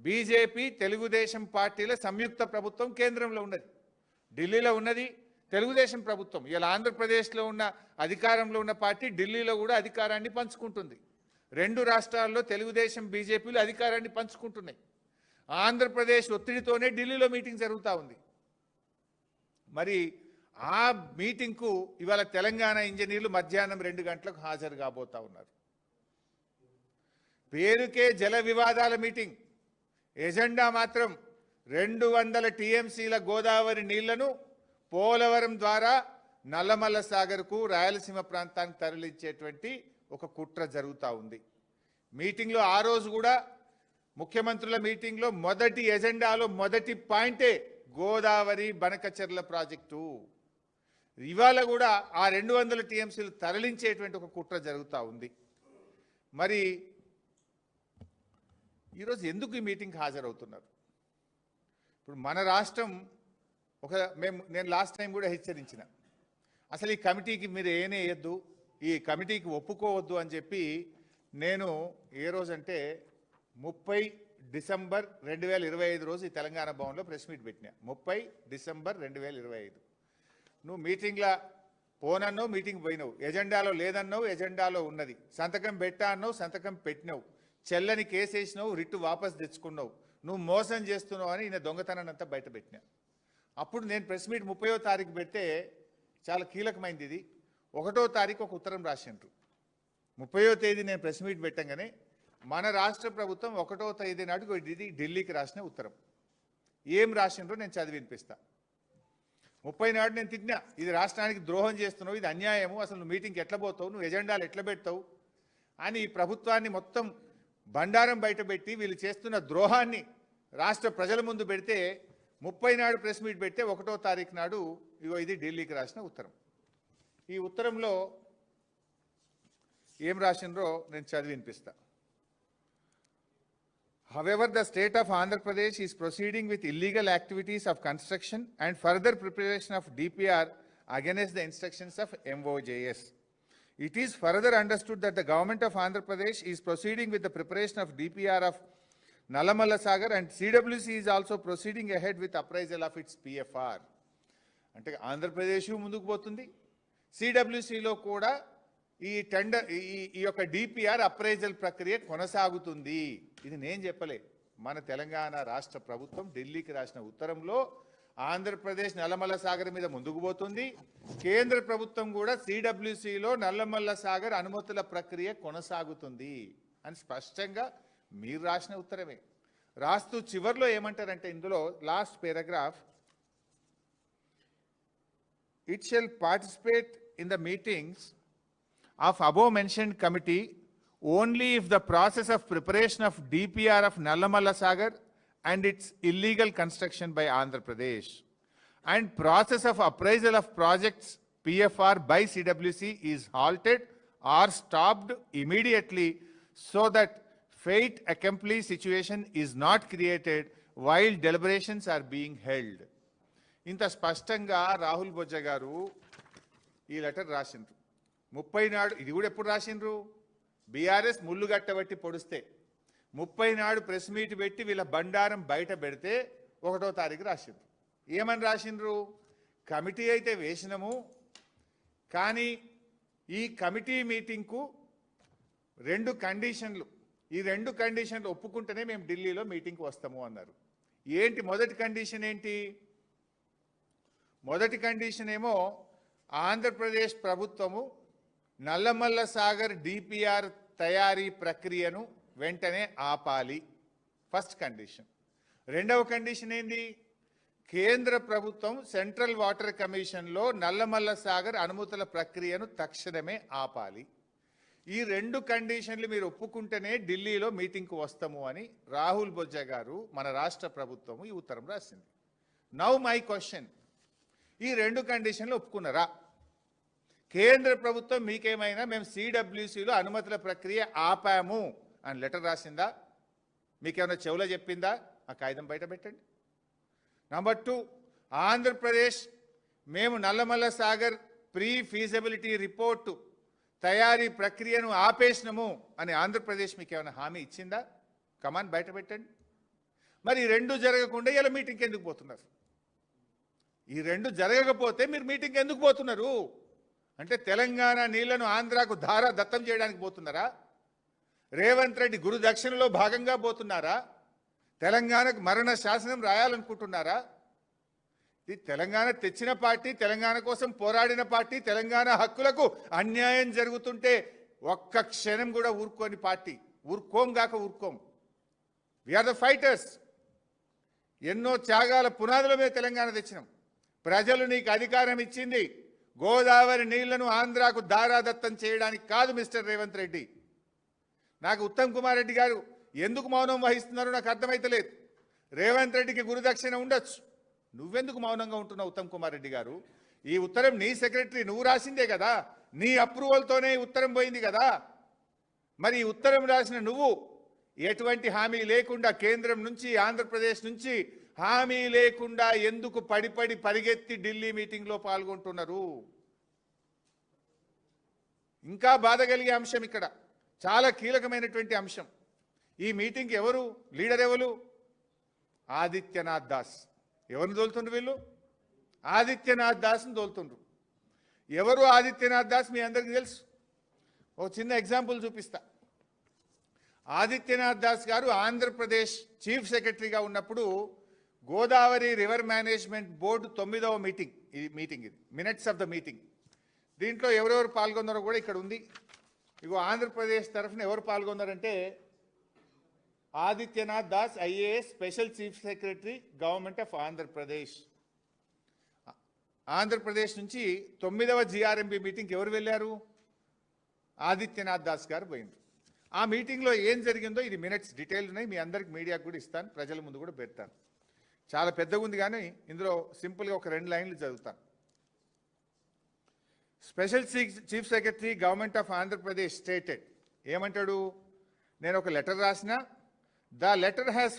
BJP Telugu Desam పార్టీల సంయుక్త ప్రభుత్వం కేంద్రంలో ఉన్నది, ఢిల్లీలో ఉన్నది తెలుగుదేశం ప్రభుత్వం. ఇలా ఆంధ్రప్రదేశ్లో ఉన్న అధికారంలో ఉన్న పార్టీ ఢిల్లీలో కూడా అధికారాన్ని పంచుకుంటుంది. రెండు రాష్ట్రాల్లో తెలుగుదేశం బీజేపీలు అధికారాన్ని పంచుకుంటున్నాయి. ఆంధ్రప్రదేశ్ ఒత్తిడితోనే ఢిల్లీలో మీటింగ్ జరుగుతూ ఉంది. మరి ఆ మీటింగ్కు ఇవాళ తెలంగాణ ఇంజనీర్లు మధ్యాహ్నం 2 గంటలకు హాజరు కాబోతా ఉన్నారు. పేరుకే జల వివాదాల మీటింగ్, ఎజెండా మాత్రం 200 టీఎంసీల గోదావరి నీళ్లను పోలవరం ద్వారా నల్లమల్ల సాగర్కు రాయలసీమ ప్రాంతానికి తరలించేటువంటి ఒక కుట్ర జరుగుతూ ఉంది. మీటింగ్లో ఆ రోజు కూడా ముఖ్యమంత్రుల మీటింగ్లో మొదటి ఎజెండాలో మొదటి పాయింటే గోదావరి బనకచెర్ల ప్రాజెక్టు. ఇవాళ కూడా ఆ 200 టీఎంసీలు తరలించేటువంటి ఒక కుట్ర జరుగుతూ ఉంది. మరి ఈరోజు ఎందుకు ఈ మీటింగ్కి హాజరవుతున్నారు? ఇప్పుడు మన రాష్ట్రం నేను లాస్ట్ టైం కూడా హెచ్చరించిన, అసలు ఈ కమిటీకి మీరు ఏనే వేయద్దు, ఈ కమిటీకి ఒప్పుకోవద్దు అని చెప్పి నేను ఏ రోజంటే 30 డిసెంబర్ 2025 రోజు ఈ తెలంగాణ భవన్లో ప్రెస్ మీట్ పెట్టినా. 30 డిసెంబర్ 2025 నువ్వు మీటింగ్లో పోనన్నావు, మీటింగ్ పోయినావు, ఎజెండాలో లేదన్నావు, ఎజెండాలో ఉన్నది, సంతకం పెట్టా అన్నావు, సంతకం పెట్టినావు, చెల్లని కేసు వేసినావు, రిట్టు వాపస్ తెచ్చుకున్నావు, నువ్వు మోసం చేస్తున్నావు అని ఈయన దొంగతనాన్ని అంతా బయట పెట్టినా. అప్పుడు నేను ప్రెస్ మీట్ 30వ తారీఖు పెడితే చాలా కీలకమైంది ఇది. 1వ తారీఖు ఒక ఉత్తరం రాసిండ్రు. 30వ తేదీ నేను ప్రెస్ మీట్ పెట్టంగానే మన రాష్ట్ర ప్రభుత్వం 1వ తేదీ నాడు ఇది ఢిల్లీకి రాసిన ఉత్తరం. ఏం రాసిండ్రో నేను చదివి వినిపిస్తా. 30 నాడు నేను తిట్టినా, ఇది రాష్ట్రానికి ద్రోహం చేస్తున్నావు, ఇది అన్యాయము, అసలు నువ్వు మీటింగ్కి ఎట్లా పోతావు, నువ్వు ఎజెండాలు ఎట్లా పెడతావు అని ఈ ప్రభుత్వాన్ని మొత్తం బండారం బయటపెట్టి వీళ్ళు చేస్తున్న ద్రోహాన్ని రాష్ట్ర ప్రజల ముందు పెడితే 30 నాడు ప్రెస్ మీట్ పెడితే 1వ తారీఖు నాడు ఇగో ఇది ఢిల్లీకి రాసిన ఉత్తరం. ఈ ఉత్తరంలో ఏం రాసిండ్రో నేను చదివి వినిపిస్తా. However, the state of Andhra Pradesh is proceeding with illegal activities of construction and further preparation of DPR against the instructions of MOJS. It is further understood that the government of Andhra Pradesh is proceeding with the preparation of DPR of Nallamalla Sagar and CWC is also proceeding ahead with appraisal of its PFR. అంటే ఆంధ్రప్రదేశ్ ముందుకు పోతుంది, సిడబ్ల్యూసిలో కూడా ఈ tender ఈ యొక్క DPR appraisal ప్రక్రియ కొనసాగుతుంది. ఇది నేను చెప్పలే, మన తెలంగాణ రాష్ట్ర ప్రభుత్వం ఢిల్లీకి రాసిన ఉత్తరంలో ఆంధ్రప్రదేశ్ నల్లమల్ల సాగర్ మీద ముందుకు పోతుంది, కేంద్ర ప్రభుత్వం కూడా సిడబ్ల్యూసిలో నల్లమల్ల సాగర్ అనుమతుల ప్రక్రియ కొనసాగుతుంది అని స్పష్టంగా మీరు రాసిన ఉత్తరమే. రాస్తూ చివర్లో ఏమంటారంటే ఇందులో last paragraph, it shall participate in the meetings of above mentioned committee only if the process of preparation of DPR of Nallamalla Sagar and its illegal construction by Andhra Pradesh and process of appraisal of projects PFR by CWC is halted or stopped immediately so that fate accomplished situation is not created while deliberations are being held. ఇంత స్పష్టంగా రాహుల్ బొజ్జ గారు ఈ letter రాసిండ్రు. 30 నాడు ఇది కూడా ఎప్పుడు రాసిండ్రు, BRS ముళ్ళు గట్టబట్టి పొడిస్తే 30 నాడు ప్రెస్ మీట్ పెట్టి వీళ్ళ బండారం బయట పెడితే 1వ తారీఖు రాసిండ్రు. ఏమని రాసిండ్రు, కమిటీ అయితే వేసినాము కానీ ఈ కమిటీ మీటింగ్కు 2 కండిషన్లు, ఈ 2 కండిషన్లు ఒప్పుకుంటేనే మేము ఢిల్లీలో మీటింగ్కి వస్తాము అన్నారు. ఏంటి మొదటి కండిషన్ ఏంటి? మొదటి కండిషన్ ఏమో ఆంధ్రప్రదేశ్ ప్రభుత్వము నల్లమల్ల సాగర్ డిపిఆర్ తయారీ ప్రక్రియను వెంటనే ఆపాలి, ఫస్ట్ కండిషన్. రెండవ కండిషన్ ఏంది, కేంద్ర ప్రభుత్వం సెంట్రల్ వాటర్ కమిషన్లో నల్లమల్ల సాగర్ అనుమతుల ప్రక్రియను తక్షణమే ఆపాలి. ఈ 2 కండిషన్లు మీరు ఒప్పుకుంటేనే ఢిల్లీలో మీటింగ్కు వస్తాము అని రాహుల్ బొజ్జ గారు మన రాష్ట్ర ప్రభుత్వము ఈ ఉత్తరం రాసింది. నౌ మై క్వశ్చన్, ఈ 2 కండిషన్లు ఒప్పుకున్నారా? కేంద్ర ప్రభుత్వం మీకేమైనా మేము సిడబ్ల్యూసిలో అనుమతుల ప్రక్రియ ఆపాము అని లెటర్ రాసిందా? మీకేమైనా చెవులో చెప్పిందా? ఆ కాగితం బయట పెట్టండి. నంబర్ 2, ఆంధ్రప్రదేశ్ మేము Nallamala Sagar pre feasibility report తయారీ ప్రక్రియను ఆపేసినాము అని ఆంధ్రప్రదేశ్ మీకు ఏమైనా హామీ ఇచ్చిందా? కమాన్ బయట పెట్టండి. మరి ఈ రెండు జరగకుండా ఇలా మీటింగ్కి ఎందుకు పోతున్నారు? ఈ రెండు జరగకపోతే మీరు మీటింగ్కి ఎందుకు పోతున్నారు? అంటే తెలంగాణ నీళ్లను ఆంధ్రాకు ధార దత్తం చేయడానికి పోతున్నారా? రేవంత్ రెడ్డి గురు దక్షిణలో భాగంగా పోతున్నారా? తెలంగాణకు మరణ శాసనం రాయాలనుకుంటున్నారా? ఇది తెలంగాణ తెచ్చిన పార్టీ, తెలంగాణ కోసం పోరాడిన పార్టీ, తెలంగాణ హక్కులకు అన్యాయం జరుగుతుంటే ఒక్క క్షణం కూడా ఊరుకోని పార్టీ. ఊరుకోం గాక ఊరుకోం. We are the fighters. ఎన్నో త్యాగాల పునాదుల మీద తెలంగాణ తెచ్చినాం. ప్రజలు నీకు అధికారం ఇచ్చింది గోదావరి నీళ్లను ఆంధ్రాకు దారాదత్తం చేయడానికి కాదు మిస్టర్ రేవంత్ రెడ్డి. నాకు ఉత్తమ్ కుమార్ రెడ్డి గారు ఎందుకు మౌనం వహిస్తున్నారో నాకు అర్థమైతలేదు. రేవంత్ రెడ్డికి గురుదక్షిణ ఉండొచ్చు, నువ్వెందుకు మౌనంగా ఉంటున్నావు ఉత్తమ్ కుమార్ రెడ్డి గారు? ఈ ఉత్తరం నీ సెక్రటరీ నువ్వు రాసిందే కదా, నీ అప్రూవల్తోనే ఈ ఉత్తరం పోయింది కదా. మరి ఈ ఉత్తరం రాసిన నువ్వు ఎటువంటి హామీ లేకుండా, కేంద్రం నుంచి ఆంధ్రప్రదేశ్ నుంచి హామీ లేకుండా ఎందుకు పడి పరిగెత్తి ఢిల్లీ మీటింగ్లో పాల్గొంటున్నారు? ఇంకా బాధ కలిగే అంశం ఇక్కడ, చాలా కీలకమైనటువంటి అంశం. ఈ మీటింగ్ ఎవరు లీడర్? ఎవరు? ఆదిత్యనాథ్ దాస్. ఎవరిని తోలుతుండ్రు వీళ్ళు? ఆదిత్యనాథ్ దాస్ని తోలుతుండ్రు. ఎవరు ఆదిత్యనాథ్ దాస్ మీ అందరికీ తెలుసు. ఒక చిన్న ఎగ్జాంపుల్ చూపిస్తా. ఆదిత్యనాథ్ దాస్ గారు ఆంధ్రప్రదేశ్ చీఫ్ సెక్రటరీగా ఉన్నప్పుడు గోదావరి రివర్ మేనేజ్మెంట్ బోర్డు 9వ మీటింగ్, ఇది మినిట్స్ ఆఫ్ ద మీటింగ్. దీంట్లో ఎవరెవరు పాల్గొన్నారో కూడా ఇక్కడ ఉంది. ఇగో ఆంధ్రప్రదేశ్ తరఫున ఎవరు పాల్గొన్నారంటే Adityanath Das IAS special chief secretary government of Andhra Pradesh. Andhra Pradesh నుంచి 9వ జిఆర్ఎంబి మీటింగ్కి ఎవరు వెళ్ళారు? ఆదిత్యనాథ్ దాస్ గారు పోయింది. ఆ మీటింగ్లో ఏం జరిగిందో ఇది మినిట్స్ డీటెయిల్ ఉన్నాయి, మీ అందరికి మీడియాకు కూడా ఇస్తాను, ప్రజల ముందు కూడా పెడతాను. చాలా పెద్దగా ఉంది కానీ ఇందులో సింపుల్గా ఒక 2 లైన్లు చదువుతాను. Special chief secretary government of Andhra Pradesh stated, ఏమంటాడు? నేను ఒక లెటర్ రాసిన, ద లెటర్ హ్యాస్